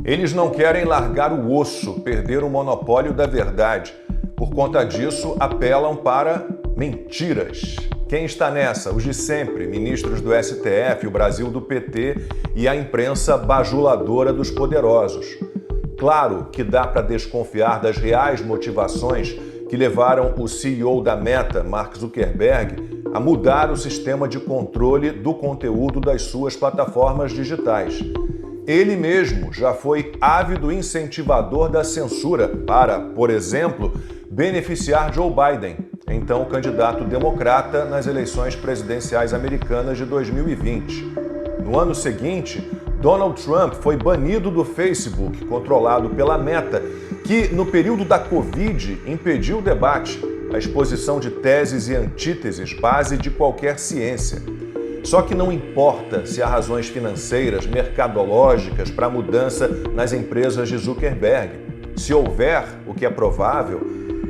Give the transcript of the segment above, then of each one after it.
Eles não querem largar o osso, perder o monopólio da verdade. Por conta disso, apelam para mentiras. Quem está nessa? Os de sempre, ministros do STF, o Brasil do PT e a imprensa bajuladora dos poderosos. Claro que dá para desconfiar das reais motivações que levaram o CEO da Meta, Mark Zuckerberg, a mudar o sistema de controle do conteúdo das suas plataformas digitais. Ele mesmo já foi ávido incentivador da censura para, por exemplo, beneficiar Joe Biden, então candidato democrata nas eleições presidenciais americanas de 2020. No ano seguinte, Donald Trump foi banido do Facebook, controlado pela Meta, que, no período da Covid, impediu o debate, a exposição de teses e antíteses, base de qualquer ciência. Só que não importa se há razões financeiras, mercadológicas para a mudança nas empresas de Zuckerberg. Se houver, o que é provável,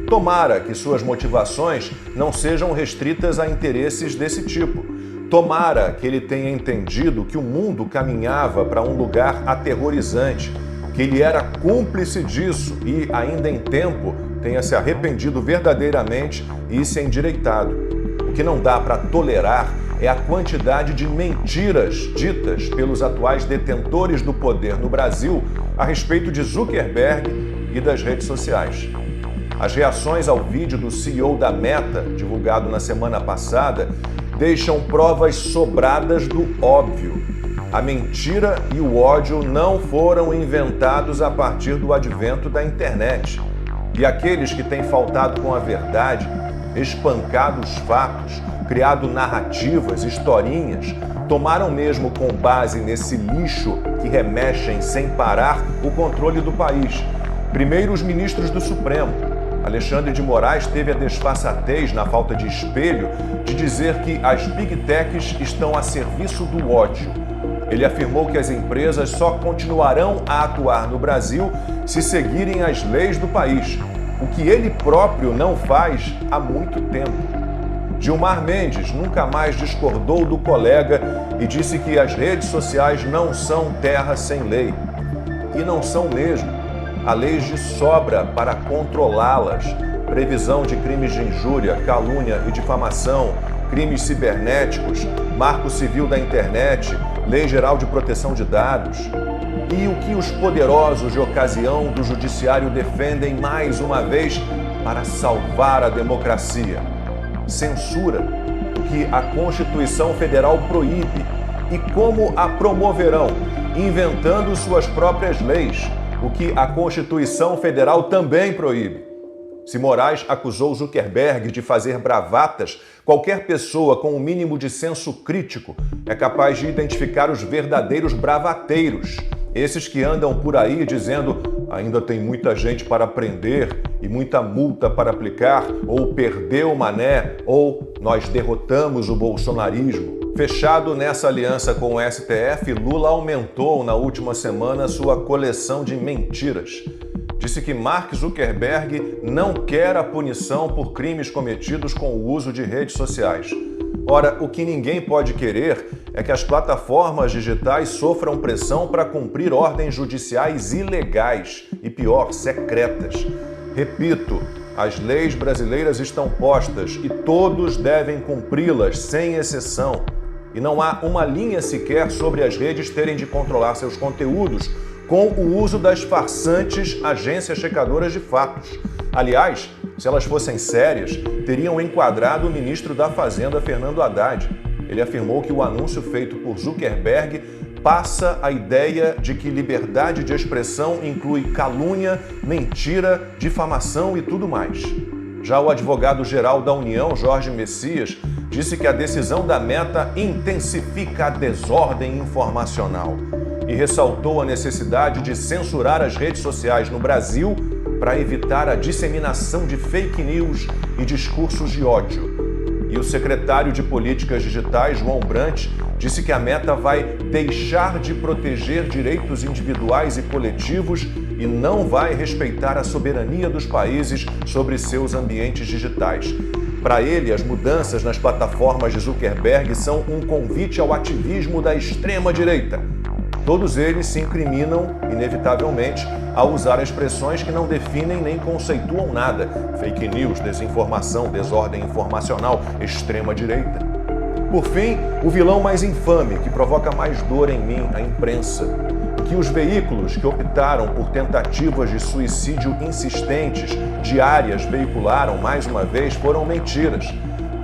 tomara que suas motivações não sejam restritas a interesses desse tipo. Tomara que ele tenha entendido que o mundo caminhava para um lugar aterrorizante, que ele era cúmplice disso e, ainda em tempo, tenha se arrependido verdadeiramente e se endireitado. O que não dá para tolerar é a quantidade de mentiras ditas pelos atuais detentores do poder no Brasil a respeito de Zuckerberg e das redes sociais. As reações ao vídeo do CEO da Meta, divulgado na semana passada, deixam provas sobradas do óbvio. A mentira e o ódio não foram inventados a partir do advento da internet. E aqueles que têm faltado com a verdade, espancado os fatos, criado narrativas, historinhas, tomaram mesmo com base nesse lixo que remexem sem parar o controle do país. Primeiro, os ministros do Supremo. Alexandre de Moraes teve a desfaçatez, na falta de espelho, de dizer que as Big Techs estão a serviço do ódio. Ele afirmou que as empresas só continuarão a atuar no Brasil se seguirem as leis do país, o que ele próprio não faz há muito tempo. Gilmar Mendes nunca mais discordou do colega e disse que as redes sociais não são terra sem lei. E não são mesmo. Há leis de sobra para controlá-las. Previsão de crimes de injúria, calúnia e difamação, crimes cibernéticos, Marco Civil da Internet, Lei Geral de Proteção de Dados. E o que os poderosos de ocasião do judiciário defendem mais uma vez para salvar a democracia? Censura, o que a Constituição Federal proíbe. E como a promoverão? Inventando suas próprias leis, o que a Constituição Federal também proíbe. Se Moraes acusou Zuckerberg de fazer bravatas, qualquer pessoa com o mínimo de senso crítico é capaz de identificar os verdadeiros bravateiros. Esses que andam por aí dizendo ainda tem muita gente para prender e muita multa para aplicar, ou perdeu o mané, ou nós derrotamos o bolsonarismo. Fechado nessa aliança com o STF, Lula aumentou na última semana sua coleção de mentiras. Disse que Mark Zuckerberg não quer a punição por crimes cometidos com o uso de redes sociais. Ora, o que ninguém pode querer é que as plataformas digitais sofram pressão para cumprir ordens judiciais ilegais e, pior, secretas. Repito, as leis brasileiras estão postas e todos devem cumpri-las, sem exceção. E não há uma linha sequer sobre as redes terem de controlar seus conteúdos com o uso das farsantes agências checadoras de fatos. Aliás, se elas fossem sérias, teriam enquadrado o ministro da Fazenda, Fernando Haddad. Ele afirmou que o anúncio feito por Zuckerberg passa a ideia de que liberdade de expressão inclui calúnia, mentira, difamação e tudo mais. Já o advogado-geral da União, Jorge Messias, disse que a decisão da Meta intensifica a desordem informacional e ressaltou a necessidade de censurar as redes sociais no Brasil para evitar a disseminação de fake news e discursos de ódio. E o secretário de Políticas Digitais, João Brant, disse que a Meta vai deixar de proteger direitos individuais e coletivos e não vai respeitar a soberania dos países sobre seus ambientes digitais. Para ele, as mudanças nas plataformas de Zuckerberg são um convite ao ativismo da extrema-direita. Todos eles se incriminam, inevitavelmente, ao usar expressões que não definem nem conceituam nada: fake news, desinformação, desordem informacional, extrema-direita. Por fim, o vilão mais infame, que provoca mais dor em mim, a imprensa. Que os veículos que optaram por tentativas de suicídio insistentes, diárias, veicularam mais uma vez foram mentiras.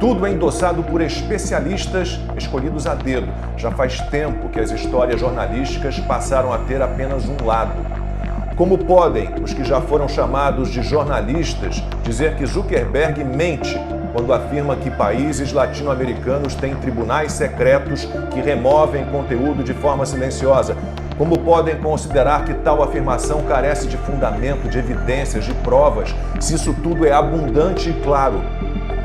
Tudo é endossado por especialistas escolhidos a dedo. Já faz tempo que as histórias jornalísticas passaram a ter apenas um lado. Como podem os que já foram chamados de jornalistas dizer que Zuckerberg mente quando afirma que países latino-americanos têm tribunais secretos que removem conteúdo de forma silenciosa? Como podem considerar que tal afirmação carece de fundamento, de evidências, de provas, se isso tudo é abundante e claro?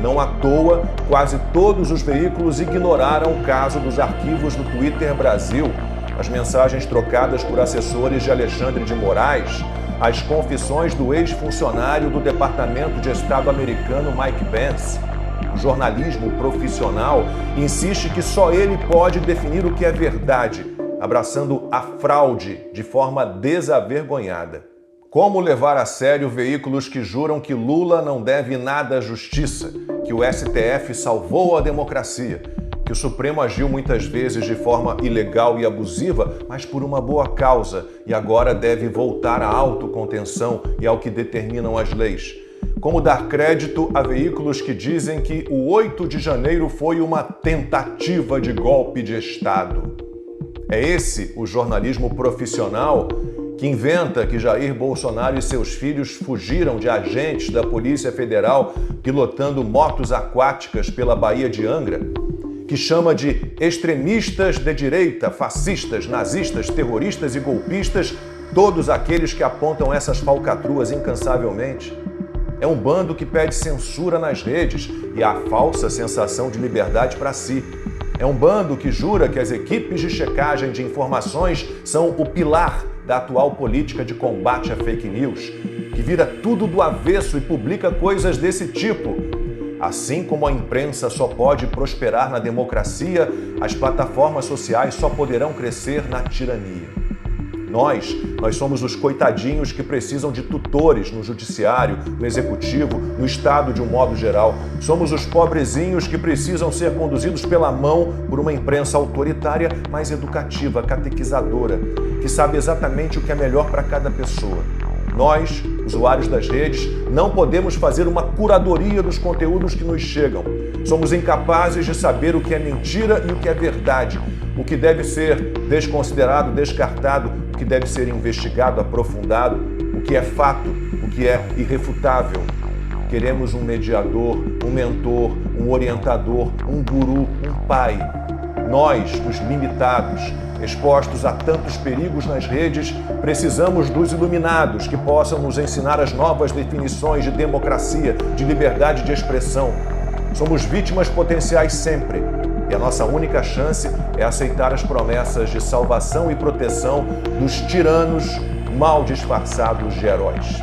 Não à toa, quase todos os veículos ignoraram o caso dos arquivos do Twitter Brasil, as mensagens trocadas por assessores de Alexandre de Moraes, as confissões do ex-funcionário do Departamento de Estado americano Mike Pence. O jornalismo profissional insiste que só ele pode definir o que é verdade, abraçando a fraude de forma desavergonhada. Como levar a sério veículos que juram que Lula não deve nada à justiça, que o STF salvou a democracia, que o Supremo agiu muitas vezes de forma ilegal e abusiva, mas por uma boa causa, e agora deve voltar à autocontenção e ao que determinam as leis? Como dar crédito a veículos que dizem que o 8 de janeiro foi uma tentativa de golpe de Estado? É esse o jornalismo profissional que inventa que Jair Bolsonaro e seus filhos fugiram de agentes da Polícia Federal pilotando motos aquáticas pela Baía de Angra? Que chama de extremistas de direita, fascistas, nazistas, terroristas e golpistas todos aqueles que apontam essas falcatruas incansavelmente? É um bando que pede censura nas redes e a falsa sensação de liberdade para si. É um bando que jura que as equipes de checagem de informações são o pilar da atual política de combate à fake news, que vira tudo do avesso e publica coisas desse tipo. Assim como a imprensa só pode prosperar na democracia, as plataformas sociais só poderão crescer na tirania. Nós somos os coitadinhos que precisam de tutores no judiciário, no executivo, no Estado de um modo geral. Somos os pobrezinhos que precisam ser conduzidos pela mão por uma imprensa autoritária, mas educativa, catequizadora, que sabe exatamente o que é melhor para cada pessoa. Nós, usuários das redes, não podemos fazer uma curadoria dos conteúdos que nos chegam. Somos incapazes de saber o que é mentira e o que é verdade, o que deve ser desconsiderado, descartado, o que deve ser investigado, aprofundado, o que é fato, o que é irrefutável. Queremos um mediador, um mentor, um orientador, um guru, um pai. Nós, os limitados, expostos a tantos perigos nas redes, precisamos dos iluminados que possam nos ensinar as novas definições de democracia, de liberdade de expressão. Somos vítimas potenciais sempre, e a nossa única chance é aceitar as promessas de salvação e proteção dos tiranos mal disfarçados de heróis.